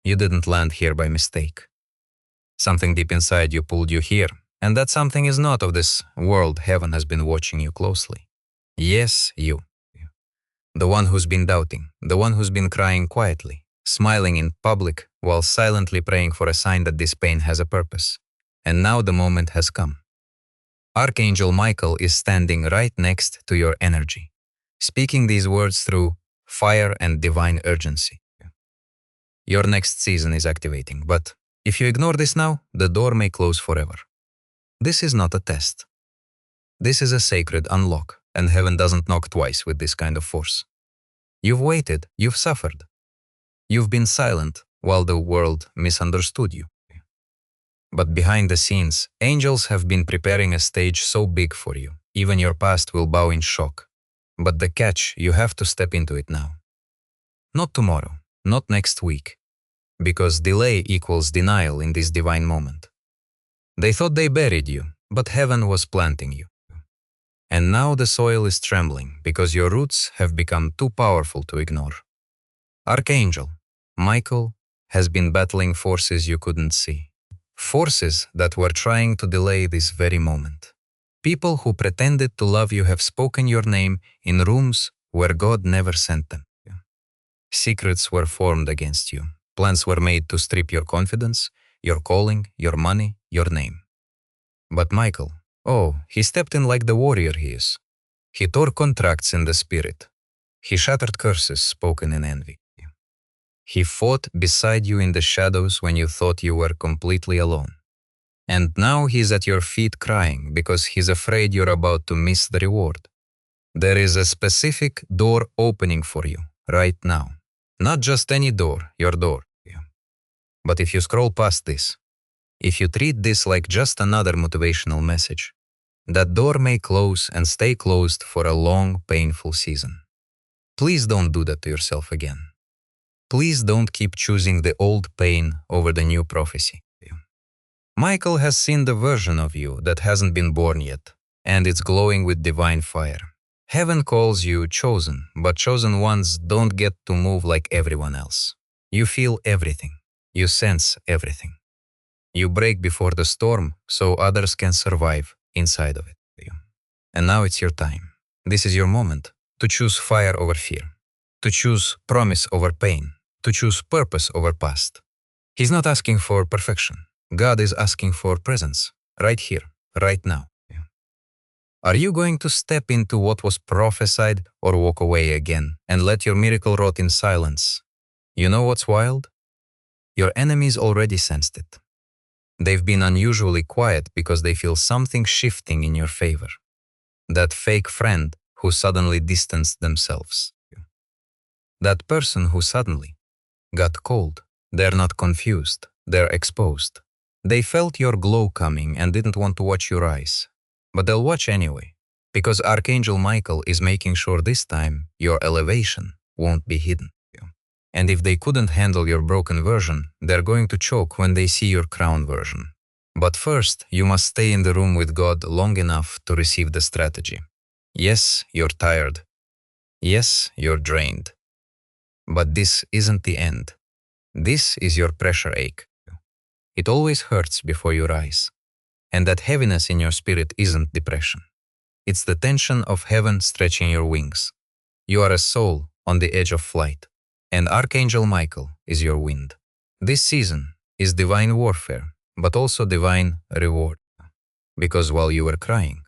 you didn't land here by mistake. Something deep inside you pulled you here, and that something is not of this world. Heaven has been watching you closely. Yes, you. The one who's been doubting, the one who's been crying quietly, smiling in public while silently praying for a sign that this pain has a purpose. And now the moment has come. Archangel Michael is standing right next to your energy, speaking these words through fire and divine urgency. Your next season is activating, but if you ignore this now, the door may close forever. This is not a test. This is a sacred unlock, and heaven doesn't knock twice with this kind of force. You've waited, you've suffered. You've been silent while the world misunderstood you. But behind the scenes, angels have been preparing a stage so big for you, even your past will bow in shock. But the catch, you have to step into it now. Not tomorrow, not next week, because delay equals denial in this divine moment. They thought they buried you, but heaven was planting you. And now the soil is trembling because your roots have become too powerful to ignore. Archangel Michael has been battling forces you couldn't see. Forces that were trying to delay this very moment. People who pretended to love you have spoken your name in rooms where God never sent them. Secrets were formed against you. Plans were made to strip your confidence, your calling, your money, your name. But Michael, oh, he stepped in like the warrior he is. He tore contracts in the spirit. He shattered curses spoken in envy. He fought beside you in the shadows when you thought you were completely alone. And now he's at your feet crying because he's afraid you're about to miss the reward. There is a specific door opening for you right now. Not just any door, your door. But if you scroll past this, if you treat this like just another motivational message, that door may close and stay closed for a long, painful season. Please don't do that to yourself again. Please don't keep choosing the old pain over the new prophecy. Michael has seen the version of you that hasn't been born yet, and it's glowing with divine fire. Heaven calls you chosen, but chosen ones don't get to move like everyone else. You feel everything. You sense everything. You break before the storm so others can survive inside of it. And now it's your time. This is your moment to choose fire over fear, to choose promise over pain, to choose purpose over past. He's not asking for perfection. God is asking for presence, right here, right now. Are you going to step into what was prophesied or walk away again and let your miracle rot in silence? You know what's wild? Your enemies already sensed it. They've been unusually quiet because they feel something shifting in your favor. That fake friend who suddenly distanced themselves. That person who suddenly got cold. They're not confused, they're exposed. They felt your glow coming and didn't want to watch your eyes. But they'll watch anyway, because Archangel Michael is making sure this time your elevation won't be hidden. And if they couldn't handle your broken version, they're going to choke when they see your crown version. But first, you must stay in the room with God long enough to receive the strategy. Yes, you're tired. Yes, you're drained. But this isn't the end. This is your pressure ache. It always hurts before you rise. And that heaviness in your spirit isn't depression. It's the tension of heaven stretching your wings. You are a soul on the edge of flight, and Archangel Michael is your wind. This season is divine warfare, but also divine reward. Because while you were crying,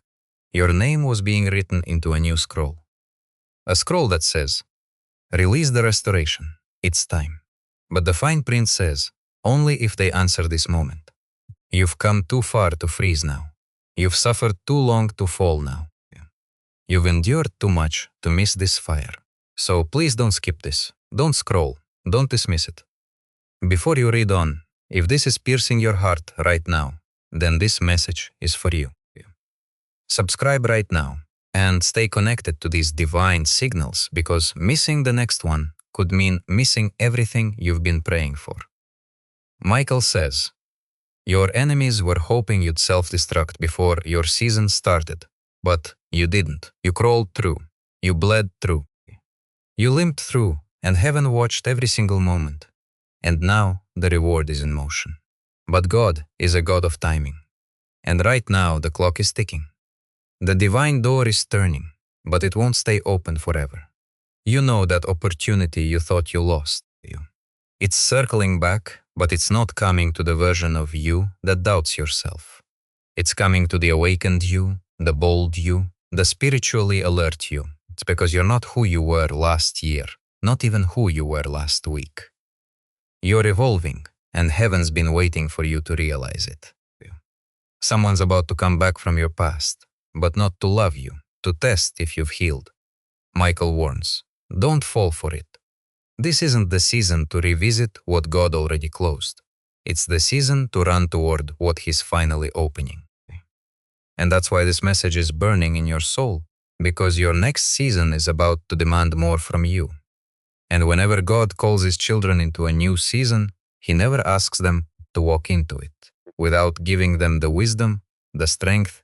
your name was being written into a new scroll. A scroll that says, "Release the restoration, it's time." But the fine print says, only if they answer this moment. You've come too far to freeze now. You've suffered too long to fall now. You've endured too much to miss this fire. So please don't skip this. Don't scroll. Don't dismiss it. Before you read on, if this is piercing your heart right now, then this message is for you. Subscribe right now and stay connected to these divine signals, because missing the next one could mean missing everything you've been praying for. Michael says, your enemies were hoping you'd self-destruct before your season started, but you didn't. You crawled through. You bled through. You limped through, and heaven watched every single moment. and now the reward is in motion. But God is a God of timing, and right now the clock is ticking. The divine door is turning, but it won't stay open forever. You know that opportunity you thought you lost. It's circling back, but it's not coming to the version of you that doubts yourself. It's coming to the awakened you, the bold you, the spiritually alert you. It's because you're not who you were last year, not even who you were last week. You're evolving, and heaven's been waiting for you to realize it. Someone's about to come back from your past, but not to love you, to test if you've healed. Michael warns, don't fall for it. This isn't the season to revisit what God already closed. It's the season to run toward what He's finally opening. And that's why this message is burning in your soul, because your next season is about to demand more from you. And whenever God calls His children into a new season, He never asks them to walk into it without giving them the wisdom, the strength,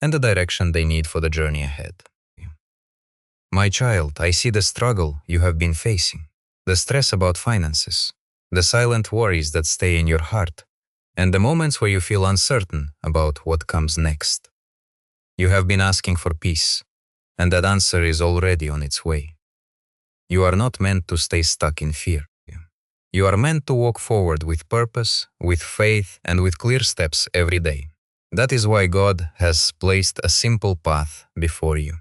and the direction they need for the journey ahead. My child, I see the struggle you have been facing, the stress about finances, the silent worries that stay in your heart, and the moments where you feel uncertain about what comes next. You have been asking for peace, and that answer is already on its way. You are not meant to stay stuck in fear. You are meant to walk forward with purpose, with faith, and with clear steps every day. That is why God has placed a simple path before you.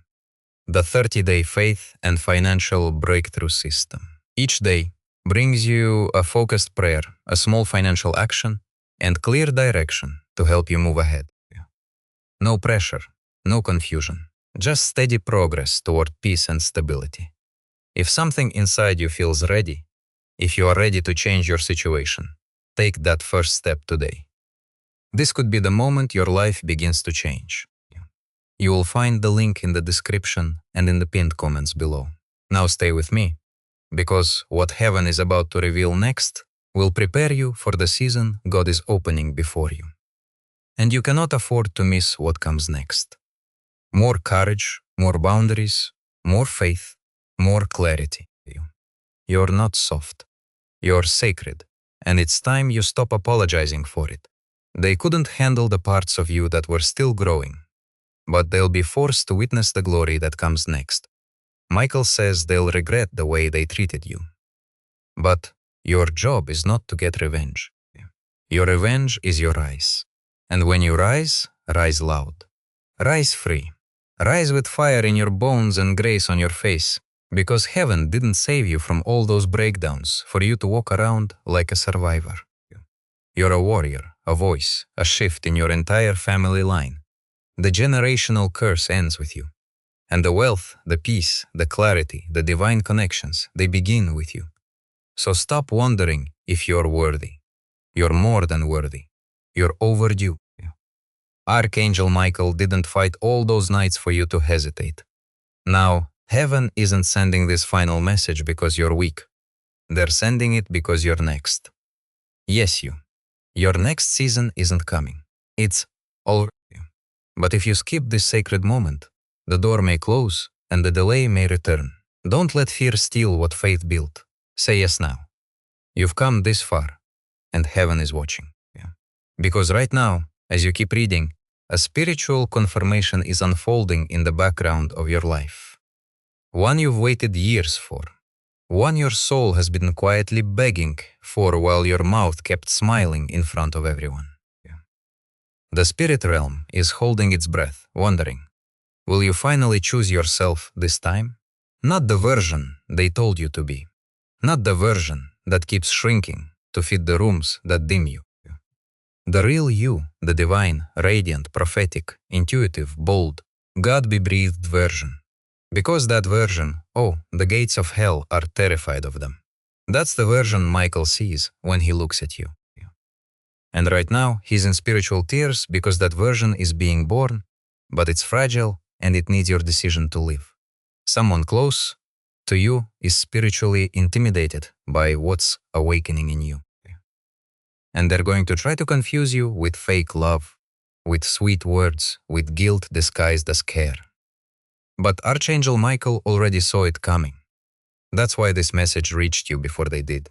The 30-day faith and financial breakthrough system. Each day brings you a focused prayer, a small financial action, and clear direction to help you move ahead. No pressure, no confusion, just steady progress toward peace and stability. If something inside you feels ready, if you are ready to change your situation, take that first step today. This could be the moment your life begins to change. You will find the link in the description and in the pinned comments below. Now stay with me, because what heaven is about to reveal next will prepare you for the season God is opening before you. And you cannot afford to miss what comes next. More courage, more boundaries, more faith, more clarity. You're not soft. You're sacred, and it's time you stop apologizing for it. They couldn't handle the parts of you that were still growing, but they'll be forced to witness the glory that comes next. Michael says they'll regret the way they treated you. But your job is not to get revenge. Your revenge is your rise. And when you rise, rise loud. Rise free. Rise with fire in your bones and grace on your face, because heaven didn't save you from all those breakdowns for you to walk around like a survivor. You're a warrior, a voice, a shift in your entire family line. The generational curse ends with you. And the wealth, the peace, the clarity, the divine connections, they begin with you. So stop wondering if you're worthy. You're more than worthy. You're overdue. Archangel Michael didn't fight all those nights for you to hesitate. Now, heaven isn't sending this final message because you're weak. They're sending it because you're next. Yes, you. Your next season isn't coming. It's already. But if you skip this sacred moment, the door may close and the delay may return. Don't let fear steal what faith built. Say yes now. You've come this far, and heaven is watching. Because right now, as you keep reading, a spiritual confirmation is unfolding in the background of your life. One you've waited years for. One your soul has been quietly begging for while your mouth kept smiling in front of everyone. The spirit realm is holding its breath, wondering, will you finally choose yourself this time? Not the version they told you to be. Not the version that keeps shrinking to fit the rooms that dim you. The real you, the divine, radiant, prophetic, intuitive, bold, God-be-breathed version. Because that version, the gates of hell are terrified of them. That's the version Michael sees when he looks at you. And right now, he's in spiritual tears because that version is being born, but it's fragile and it needs your decision to live. Someone close to you is spiritually intimidated by what's awakening in you. And they're going to try to confuse you with fake love, with sweet words, with guilt disguised as care. But Archangel Michael already saw it coming. That's why this message reached you before they did.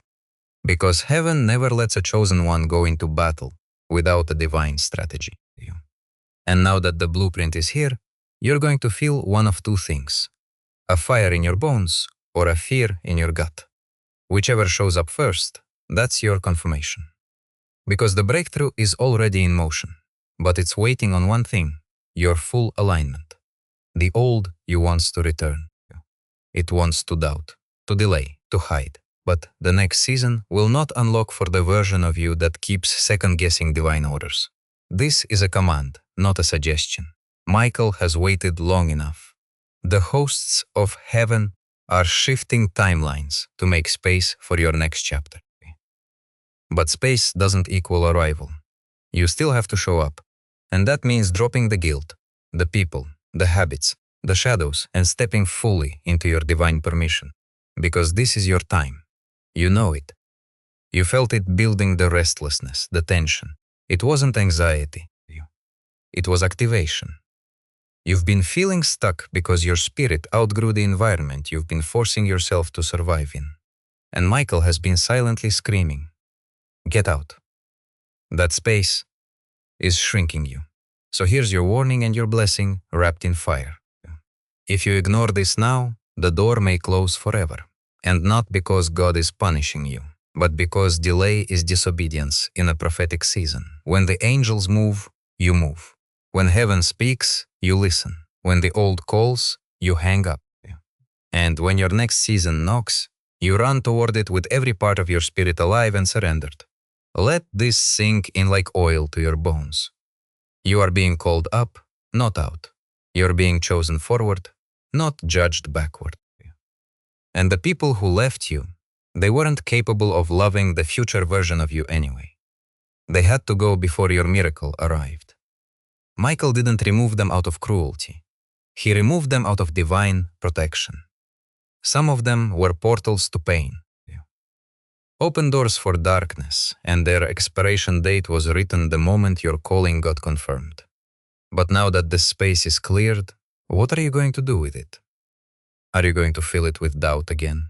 Because heaven never lets a chosen one go into battle without a divine strategy. And now that the blueprint is here, you're going to feel one of two things: a fire in your bones or a fear in your gut. Whichever shows up first, that's your confirmation. Because the breakthrough is already in motion, but it's waiting on one thing: your full alignment. The old you wants to return. It wants to doubt, to delay, to hide. But the next season will not unlock for the version of you that keeps second-guessing divine orders. This is a command, not a suggestion. Michael has waited long enough. The hosts of heaven are shifting timelines to make space for your next chapter. But space doesn't equal arrival. You still have to show up. And that means dropping the guilt, the people, the habits, the shadows, and stepping fully into your divine permission. Because this is your time. You know it. You felt it building, the restlessness, the tension. It wasn't anxiety. It was activation. You've been feeling stuck because your spirit outgrew the environment you've been forcing yourself to survive in. And Michael has been silently screaming, "Get out." That space is shrinking you. So here's your warning and your blessing wrapped in fire. If you ignore this now, the door may close forever. And not because God is punishing you, but because delay is disobedience in a prophetic season. When the angels move, you move. When heaven speaks, you listen. When the old calls, you hang up. And when your next season knocks, you run toward it with every part of your spirit alive and surrendered. Let this sink in like oil to your bones. You are being called up, not out. You're being chosen forward, not judged backward. And the people who left you, they weren't capable of loving the future version of you anyway. They had to go before your miracle arrived. Michael didn't remove them out of cruelty. He removed them out of divine protection. Some of them were portals to pain. Open doors for darkness, and their expiration date was written the moment your calling got confirmed. But now that the space is cleared, what are you going to do with it? Are you going to fill it with doubt again?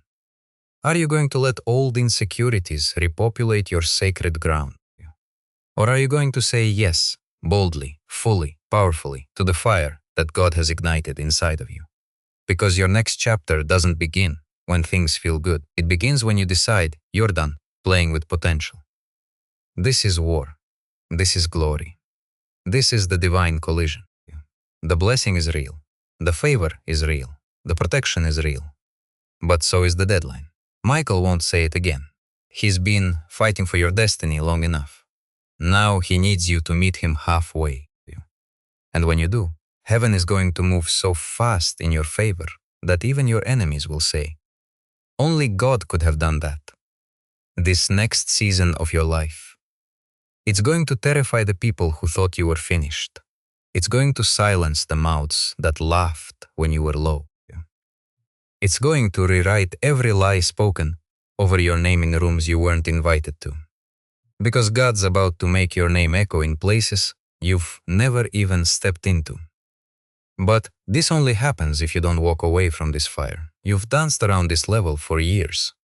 Are you going to let old insecurities repopulate your sacred ground? Or are you going to say yes, boldly, fully, powerfully, to the fire that God has ignited inside of you? Because your next chapter doesn't begin when things feel good. It begins when you decide you're done playing with potential. This is war. This is glory. This is the divine collision. The blessing is real. The favor is real. The protection is real. But so is the deadline. Michael won't say it again. He's been fighting for your destiny long enough. Now he needs you to meet him halfway. And when you do, heaven is going to move so fast in your favor that even your enemies will say, "Only God could have done that." This next season of your life, it's going to terrify the people who thought you were finished. It's going to silence the mouths that laughed when you were low. It's going to rewrite every lie spoken over your name in rooms you weren't invited to. Because God's about to make your name echo in places you've never even stepped into. But this only happens if you don't walk away from this fire. You've danced around this level for years.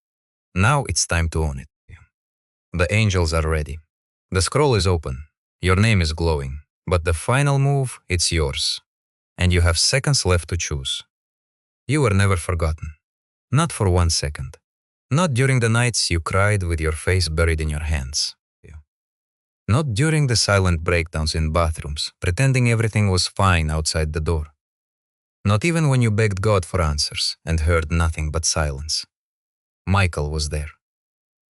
Now it's time to own it. The angels are ready. The scroll is open. Your name is glowing. But the final move, it's yours. And you have seconds left to choose. You were never forgotten. Not for 1 second. Not during the nights you cried with your face buried in your hands. Not during the silent breakdowns in bathrooms, pretending everything was fine outside the door. Not even when you begged God for answers and heard nothing but silence. Michael was there.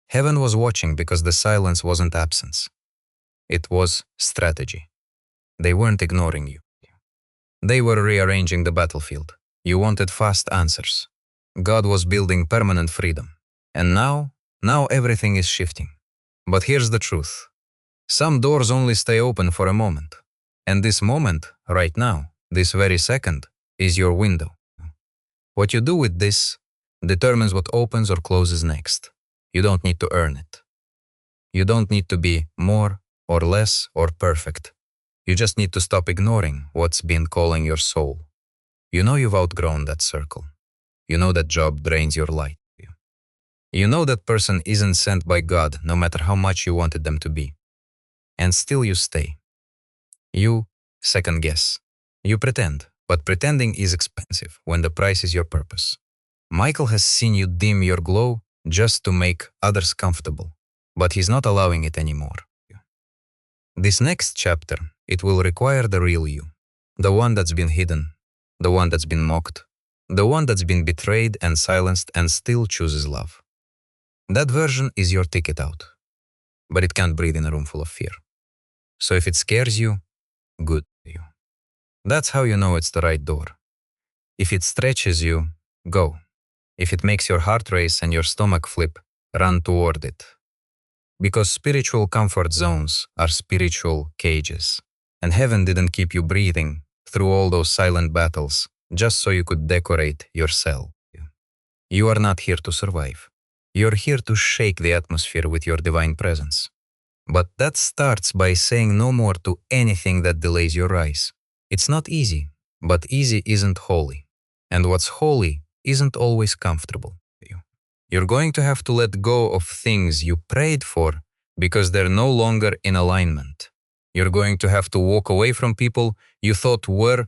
Heaven was watching because the silence wasn't absence. It was strategy. They weren't ignoring you. They were rearranging the battlefield. You wanted fast answers. God was building permanent freedom. And now everything is shifting. But here's the truth. Some doors only stay open for a moment. And this moment, right now, this very second, is your window. What you do with this determines what opens or closes next. You don't need to earn it. You don't need to be more or less or perfect. You just need to stop ignoring what's been calling your soul. You know you've outgrown that circle. You know that job drains your light. You know that person isn't sent by God, no matter how much you wanted them to be. And still you stay. You second guess. You pretend, but pretending is expensive when the price is your purpose. Michael has seen you dim your glow just to make others comfortable, but he's not allowing it anymore. This next chapter, it will require the real you, the one that's been hidden, the one that's been mocked, the one that's been betrayed and silenced and still chooses love. That version is your ticket out, but it can't breathe in a room full of fear. So if it scares you, good for you. That's how you know it's the right door. If it stretches you, go. If it makes your heart race and your stomach flip, run toward it. Because spiritual comfort zones are spiritual cages, and heaven didn't keep you breathing through all those silent battles just so you could decorate your cell. You are not here to survive. You're here to shake the atmosphere with your divine presence. But that starts by saying no more to anything that delays your rise. It's not easy, but easy isn't holy. And what's holy isn't always comfortable. You're going to have to let go of things you prayed for because they're no longer in alignment. You're going to have to walk away from people you thought were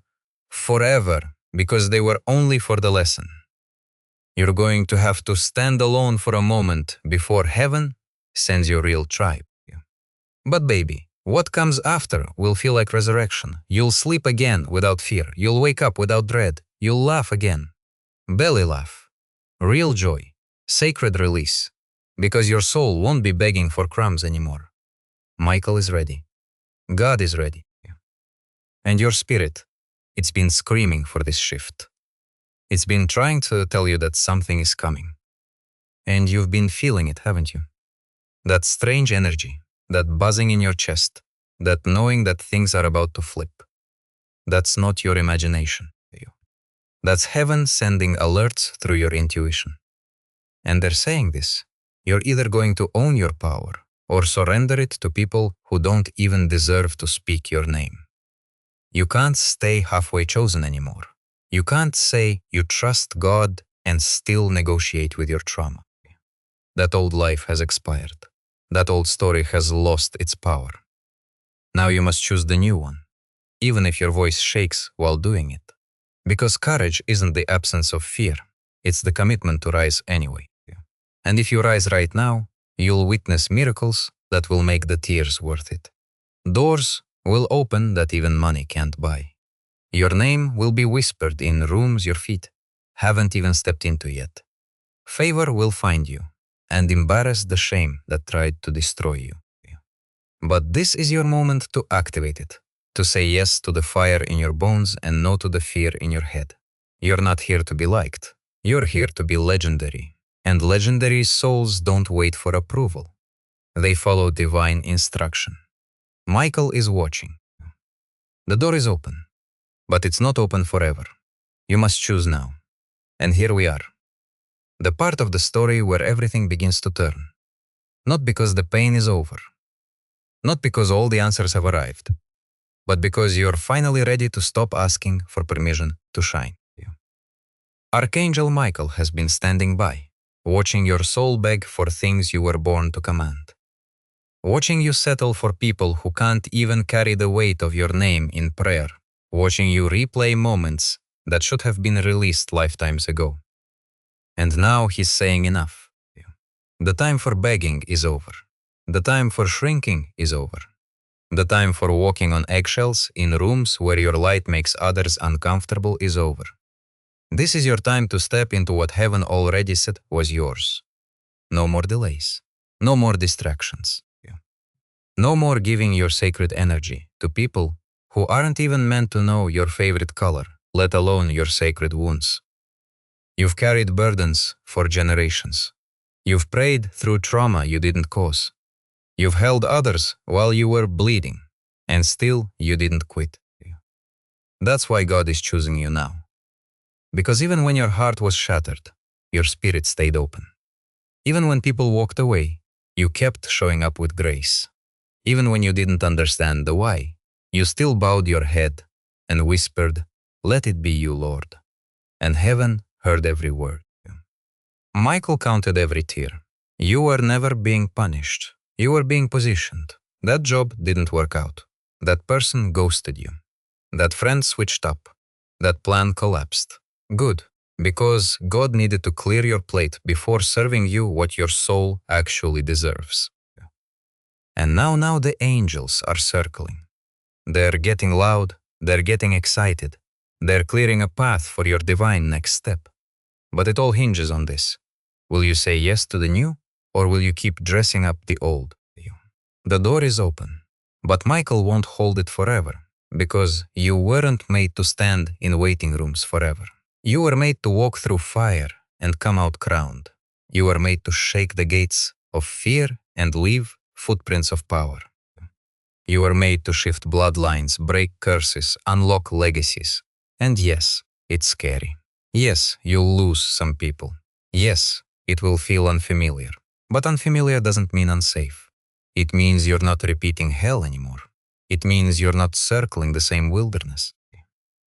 forever because they were only for the lesson. You're going to have to stand alone for a moment before heaven sends your real tribe. But baby, what comes after will feel like resurrection. You'll sleep again without fear. You'll wake up without dread. You'll laugh again. Belly laugh. Real joy. Sacred release. Because your soul won't be begging for crumbs anymore. Michael is ready. God is ready. And your spirit, it's been screaming for this shift. It's been trying to tell you that something is coming. And you've been feeling it, haven't you? That strange energy, that buzzing in your chest, that knowing that things are about to flip. That's not your imagination. That's heaven sending alerts through your intuition. And they're saying this. You're either going to own your power or surrender it to people who don't even deserve to speak your name. You can't stay halfway chosen anymore. You can't say you trust God and still negotiate with your trauma. That old life has expired. That old story has lost its power. Now you must choose the new one, even if your voice shakes while doing it. Because courage isn't the absence of fear, it's the commitment to rise anyway. And if you rise right now, you'll witness miracles that will make the tears worth it. Doors will open that even money can't buy. Your name will be whispered in rooms your feet haven't even stepped into yet. Favor will find you and embarrass the shame that tried to destroy you. But this is your moment to activate it, to say yes to the fire in your bones and no to the fear in your head. You're not here to be liked. You're here to be legendary. And legendary souls don't wait for approval. They follow divine instruction. Michael is watching. The door is open, but it's not open forever. You must choose now. And here we are. The part of the story where everything begins to turn. Not because the pain is over. Not because all the answers have arrived. But because you're finally ready to stop asking for permission to shine. Archangel Michael has been standing by, watching your soul beg for things you were born to command. Watching you settle for people who can't even carry the weight of your name in prayer. Watching you replay moments that should have been released lifetimes ago. And now he's saying enough. The time for begging is over. The time for shrinking is over. The time for walking on eggshells in rooms where your light makes others uncomfortable is over. This is your time to step into what heaven already said was yours. No more delays. No more distractions. No more giving your sacred energy to people who aren't even meant to know your favorite color, let alone your sacred wounds. You've carried burdens for generations. You've prayed through trauma you didn't cause. You've held others while you were bleeding, and still you didn't quit. That's why God is choosing you now. Because even when your heart was shattered, your spirit stayed open. Even when people walked away, you kept showing up with grace. Even when you didn't understand the why, you still bowed your head and whispered, "Let it be you, Lord." And heaven heard every word. Michael counted every tear. You were never being punished. You were being positioned. That job didn't work out. That person ghosted you. That friend switched up. That plan collapsed. Good, because God needed to clear your plate before serving you what your soul actually deserves. And now the angels are circling. They're getting loud, they're getting excited. They're clearing a path for your divine next step. But it all hinges on this. Will you say yes to the new, or will you keep dressing up the old? The door is open, but Michael won't hold it forever, because you weren't made to stand in waiting rooms forever. You were made to walk through fire and come out crowned. You were made to shake the gates of fear and leave footprints of power. You were made to shift bloodlines, break curses, unlock legacies. And yes, it's scary. Yes, you'll lose some people. Yes, it will feel unfamiliar. But unfamiliar doesn't mean unsafe. It means you're not repeating hell anymore. It means you're not circling the same wilderness.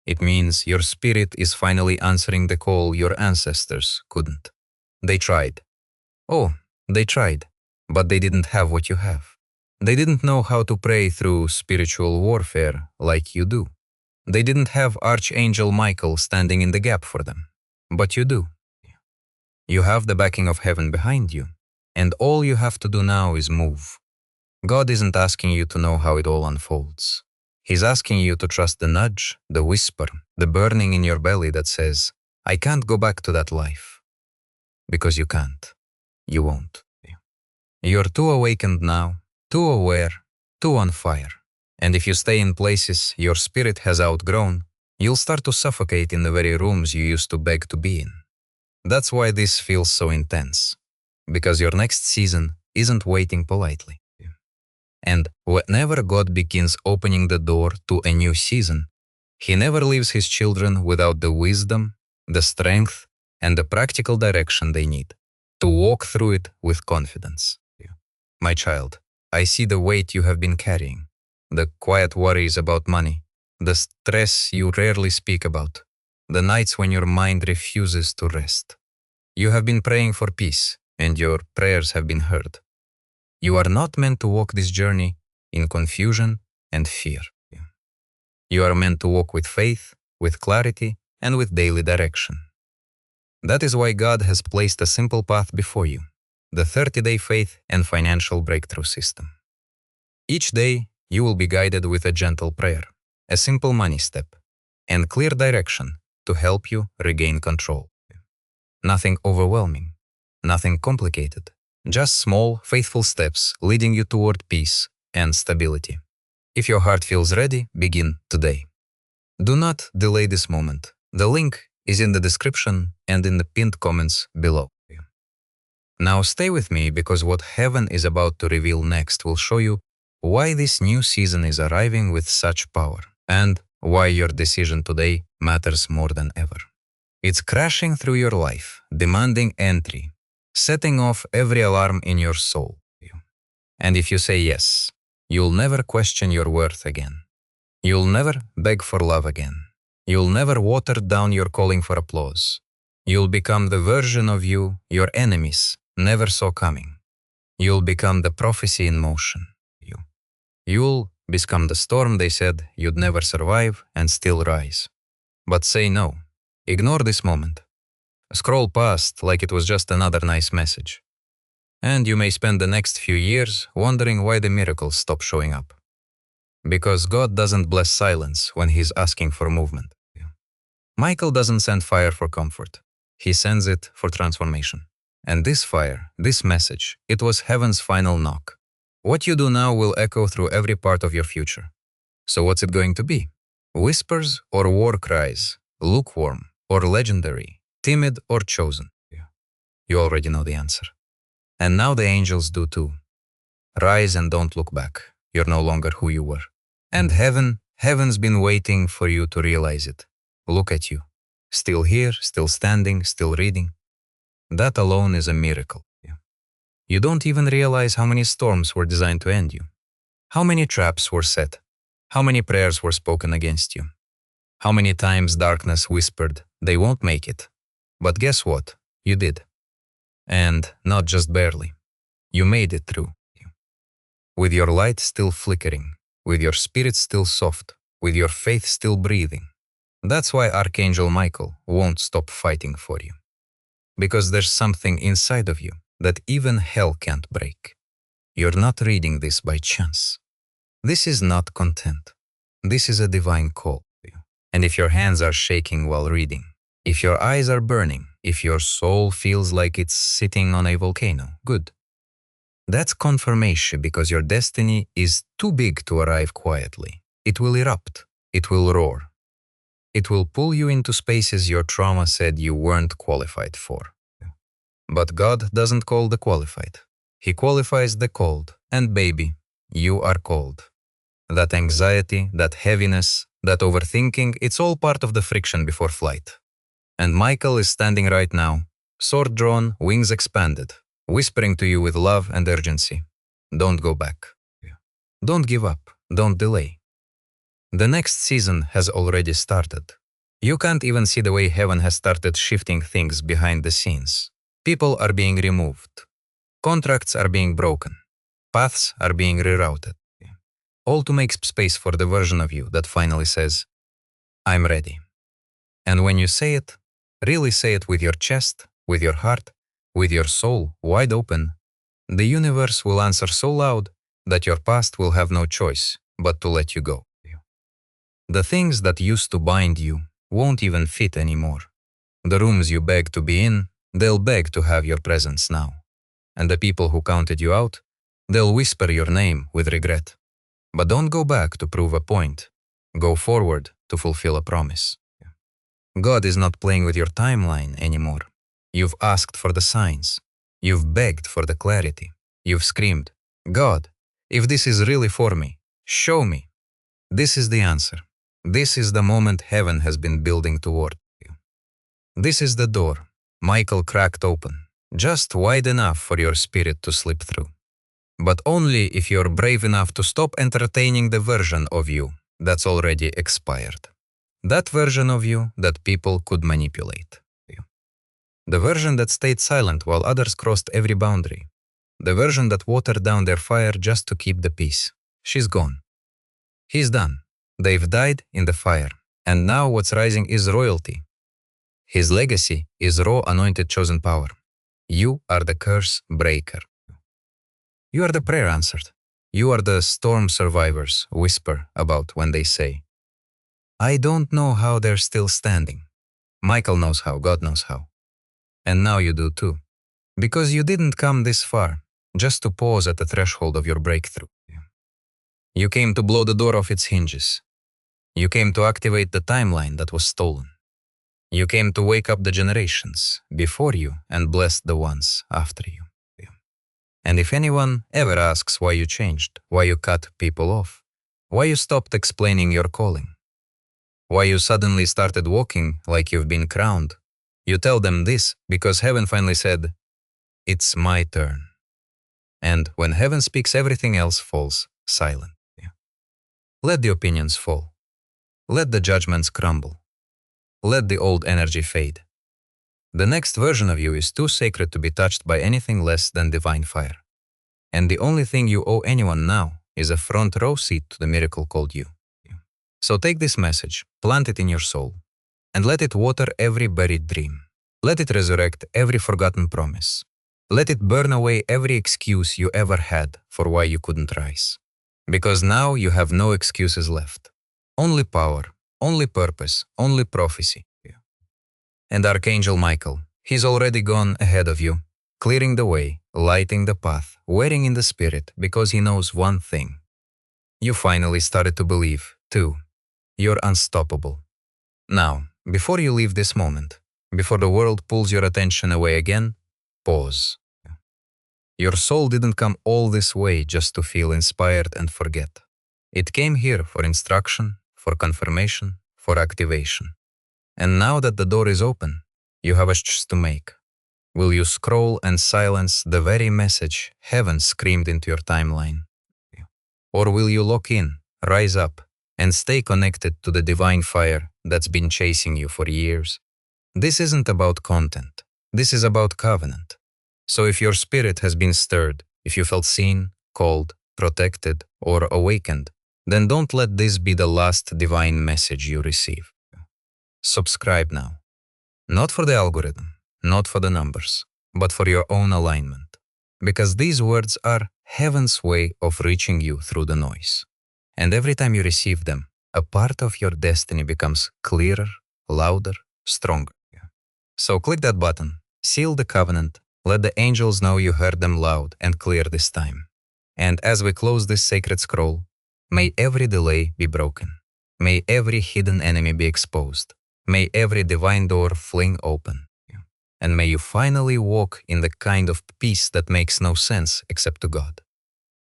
It means your spirit is finally answering the call your ancestors couldn't. They tried. Oh, they tried, but they didn't have what you have. They didn't know how to pray through spiritual warfare like you do. They didn't have Archangel Michael standing in the gap for them, but you do. You have the backing of heaven behind you, and all you have to do now is move. God isn't asking you to know how it all unfolds. He's asking you to trust the nudge, the whisper, the burning in your belly that says, I can't go back to that life. Because you can't. You won't. You're too awakened now, too aware, too on fire. And if you stay in places your spirit has outgrown, you'll start to suffocate in the very rooms you used to beg to be in. That's why this feels so intense. Because your next season isn't waiting politely. And whenever God begins opening the door to a new season, He never leaves His children without the wisdom, the strength, and the practical direction they need to walk through it with confidence. My child, I see the weight you have been carrying, the quiet worries about money, the stress you rarely speak about, the nights when your mind refuses to rest. You have been praying for peace, and your prayers have been heard. You are not meant to walk this journey in confusion and fear. You are meant to walk with faith, with clarity, and with daily direction. That is why God has placed a simple path before you, the 30-day faith and financial breakthrough system. Each day, you will be guided with a gentle prayer, a simple money step, and clear direction to help you regain control. Nothing overwhelming, nothing complicated, just small, faithful steps leading you toward peace and stability. If your heart feels ready, begin today. Do not delay this moment. The link is in the description and in the pinned comments below. Now stay with me, because what heaven is about to reveal next will show you why this new season is arriving with such power, and why your decision today matters more than ever. It's crashing through your life, demanding entry, setting off every alarm in your soul. And if you say yes, you'll never question your worth again. You'll never beg for love again. You'll never water down your calling for applause. You'll become the version of you your enemies never saw coming. You'll become the prophecy in motion. You'll become the storm they said you'd never survive and still rise. But say no. Ignore this moment. Scroll past like it was just another nice message. And you may spend the next few years wondering why the miracles stop showing up. Because God doesn't bless silence when He's asking for movement. Michael doesn't send fire for comfort. He sends it for transformation. And this fire, this message, it was heaven's final knock. What you do now will echo through every part of your future. So what's it going to be? Whispers or war cries? Lukewarm or legendary? Timid or chosen? You already know the answer. And now the angels do too. Rise and don't look back. You're no longer who you were. And heaven's been waiting for you to realize it. Look at you. Still here, still standing, still reading. That alone is a miracle. You don't even realize how many storms were designed to end you. How many traps were set. How many prayers were spoken against you. How many times darkness whispered, they won't make it. But guess what? You did. And not just barely. You made it through. With your light still flickering, with your spirit still soft, with your faith still breathing. That's why Archangel Michael won't stop fighting for you. Because there's something inside of you that even hell can't break. You're not reading this by chance. This is not content. This is a divine call to you. And if your hands are shaking while reading, if your eyes are burning, if your soul feels like it's sitting on a volcano, good. That's confirmation, because your destiny is too big to arrive quietly. It will erupt. It will roar. It will pull you into spaces your trauma said you weren't qualified for. But God doesn't call the qualified. He qualifies the called. And baby, you are called. That anxiety, that heaviness, that overthinking, it's all part of the friction before flight. And Michael is standing right now, sword drawn, wings expanded, whispering to you with love and urgency. Don't go back. Don't give up. Don't delay. The next season has already started. You can't even see the way heaven has started shifting things behind the scenes. People are being removed. Contracts are being broken. Paths are being rerouted. All to make space for the version of you that finally says, I'm ready. And when you say it, really say it with your chest, with your heart, with your soul wide open, the universe will answer so loud that your past will have no choice but to let you go. The things that used to bind you won't even fit anymore. The rooms you beg to be in, they'll beg to have your presence now. And the people who counted you out, they'll whisper your name with regret. But don't go back to prove a point. Go forward to fulfill a promise. God is not playing with your timeline anymore. You've asked for the signs. You've begged for the clarity. You've screamed, God, if this is really for me, show me. This is the answer. This is the moment heaven has been building toward you. This is the door Michael cracked open, just wide enough for your spirit to slip through. But only if you're brave enough to stop entertaining the version of you that's already expired. That version of you that people could manipulate. The version that stayed silent while others crossed every boundary. The version that watered down their fire just to keep the peace. She's gone. He's done. They've died in the fire. And now what's rising is royalty. His legacy is raw, anointed, chosen power. You are the curse breaker. You are the prayer answered. You are the storm survivors whisper about when they say, I don't know how they're still standing. Michael knows how, God knows how. And now you do too. Because you didn't come this far just to pause at the threshold of your breakthrough. You came to blow the door off its hinges. You came to activate the timeline that was stolen. You came to wake up the generations before you and bless the ones after you. And if anyone ever asks why you changed, why you cut people off, why you stopped explaining your calling, why you suddenly started walking like you've been crowned, you tell them this because heaven finally said, it's my turn. And when heaven speaks, everything else falls silent. Let the opinions fall. Let the judgments crumble. Let the old energy fade. The next version of you is too sacred to be touched by anything less than divine fire. And the only thing you owe anyone now is a front row seat to the miracle called you. So take this message, plant it in your soul, and let it water every buried dream. Let it resurrect every forgotten promise. Let it burn away every excuse you ever had for why you couldn't rise. Because now you have no excuses left. Only power, only purpose, only prophecy. And Archangel Michael, he's already gone ahead of you, clearing the way, lighting the path, waiting in the spirit, because he knows one thing. You finally started to believe, too. You're unstoppable. Now, before you leave this moment, before the world pulls your attention away again, pause. Your soul didn't come all this way just to feel inspired and forget. It came here for instruction, for confirmation, for activation. And now that the door is open, you have a choice to make. Will you scroll and silence the very message heaven screamed into your timeline? Or will you lock in, rise up, and stay connected to the divine fire that's been chasing you for years? This isn't about content. This is about covenant. So if your spirit has been stirred, if you felt seen, called, protected, or awakened, then don't let this be the last divine message you receive. Subscribe now. Not for the algorithm, not for the numbers, but for your own alignment. Because these words are heaven's way of reaching you through the noise. And every time you receive them, a part of your destiny becomes clearer, louder, stronger. So click that button, seal the covenant, let the angels know you heard them loud and clear this time. And as we close this sacred scroll, may every delay be broken. May every hidden enemy be exposed. May every divine door fling open. And may you finally walk in the kind of peace that makes no sense except to God.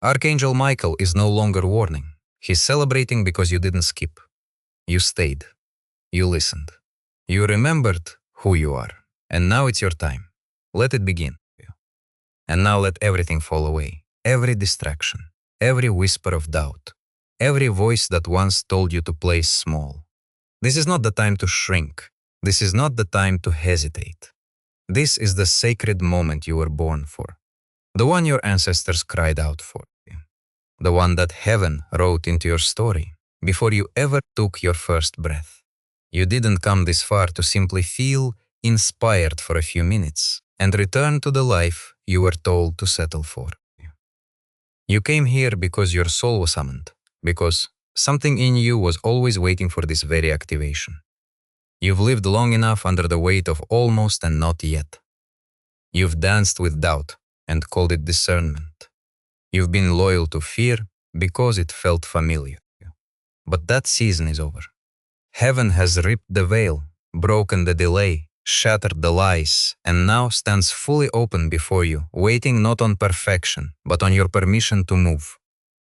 Archangel Michael is no longer warning. He's celebrating because you didn't skip. You stayed. You listened. You remembered who you are. And now it's your time. Let it begin. And now let everything fall away. Every distraction. Every whisper of doubt. Every voice that once told you to play small. This is not the time to shrink. This is not the time to hesitate. This is the sacred moment you were born for. The one your ancestors cried out for. The one that heaven wrote into your story before you ever took your first breath. You didn't come this far to simply feel inspired for a few minutes and return to the life you were told to settle for. You came here because your soul was summoned, because something in you was always waiting for this very activation. You've lived long enough under the weight of almost and not yet. You've danced with doubt and called it discernment. You've been loyal to fear because it felt familiar. But that season is over. Heaven has ripped the veil, broken the delay, shattered the lies, and now stands fully open before you, waiting not on perfection, but on your permission to move.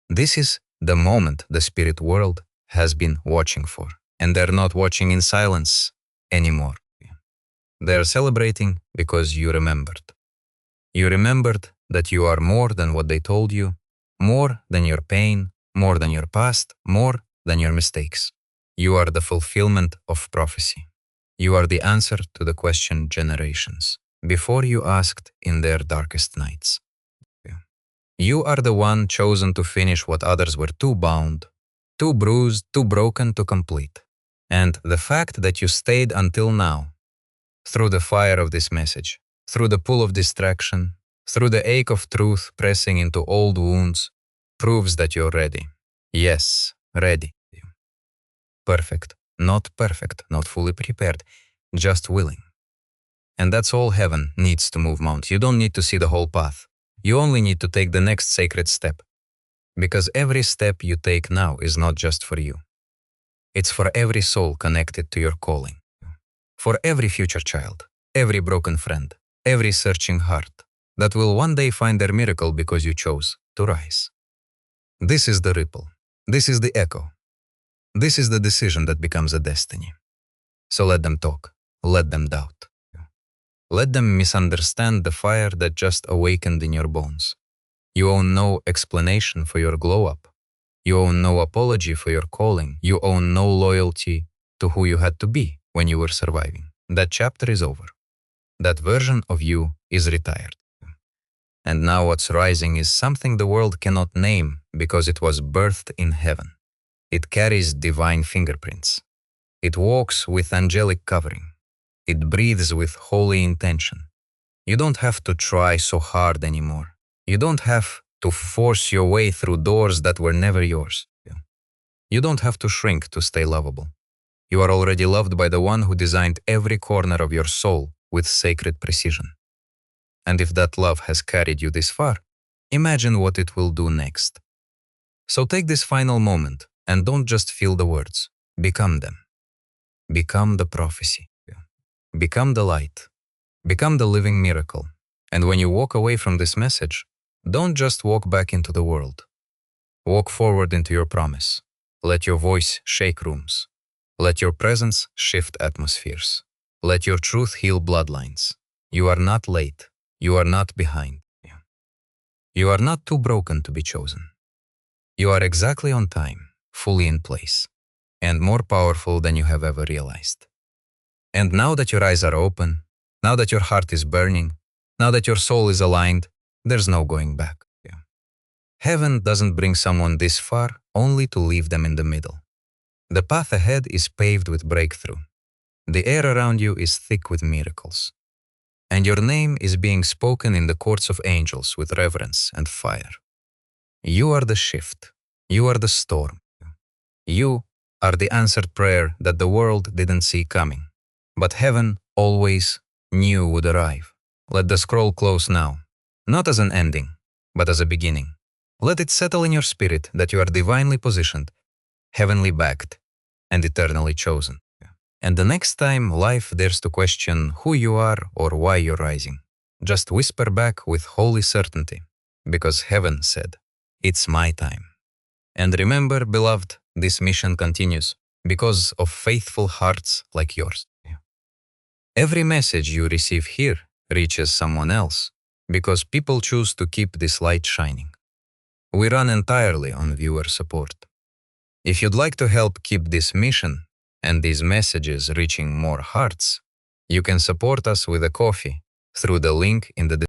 This is the moment the spirit world has been watching for. And they're not watching in silence anymore. They're celebrating because you remembered. You remembered that you are more than what they told you, more than your pain, more than your past, more than your mistakes. You are the fulfillment of prophecy. You are the answer to the question generations before you asked in their darkest nights. You are the one chosen to finish what others were too bound, too bruised, too broken to complete. And the fact that you stayed until now, through the fire of this message, through the pull of distraction, through the ache of truth pressing into old wounds, proves that you're ready. Yes, ready. Perfect, not fully prepared, just willing. And that's all heaven needs to move mountains. You don't need to see the whole path. You only need to take the next sacred step. Because every step you take now is not just for you. It's for every soul connected to your calling. For every future child, every broken friend, every searching heart that will one day find their miracle because you chose to rise. This is the ripple. This is the echo. This is the decision that becomes a destiny. So let them talk. Let them doubt. Let them misunderstand the fire that just awakened in your bones. You own no explanation for your glow-up. You own no apology for your calling. You own no loyalty to who you had to be when you were surviving. That chapter is over. That version of you is retired. And now what's rising is something the world cannot name because it was birthed in heaven. It carries divine fingerprints. It walks with angelic covering. It breathes with holy intention. You don't have to try so hard anymore. You don't have to force your way through doors that were never yours. You don't have to shrink to stay lovable. You are already loved by the one who designed every corner of your soul with sacred precision. And if that love has carried you this far, imagine what it will do next. So take this final moment and don't just feel the words. Become them. Become the prophecy. Become the light. Become the living miracle. And when you walk away from this message, don't just walk back into the world. Walk forward into your promise. Let your voice shake rooms. Let your presence shift atmospheres. Let your truth heal bloodlines. You are not late. You are not behind. You are not too broken to be chosen. You are exactly on time, fully in place, and more powerful than you have ever realized. And now that your eyes are open, now that your heart is burning, Now that your soul is aligned, there's no going back. Heaven doesn't bring someone this far only to leave them in the middle. The path ahead is paved with breakthrough. The air around you is thick with miracles. And your name is being spoken in the courts of angels with reverence and fire. You are the shift. You are the storm. You are the answered prayer that the world didn't see coming, but heaven always knew would arrive. Let the scroll close now, not as an ending, but as a beginning. Let it settle in your spirit that you are divinely positioned, heavenly backed, and eternally chosen. And the next time life dares to question who you are or why you're rising, just whisper back with holy certainty, because heaven said, "It's my time." And remember, beloved, this mission continues because of faithful hearts like yours. Every message you receive here reaches someone else because people choose to keep this light shining. We run entirely on viewer support. If you'd like to help keep this mission and these messages reaching more hearts, you can support us with a coffee through the link in the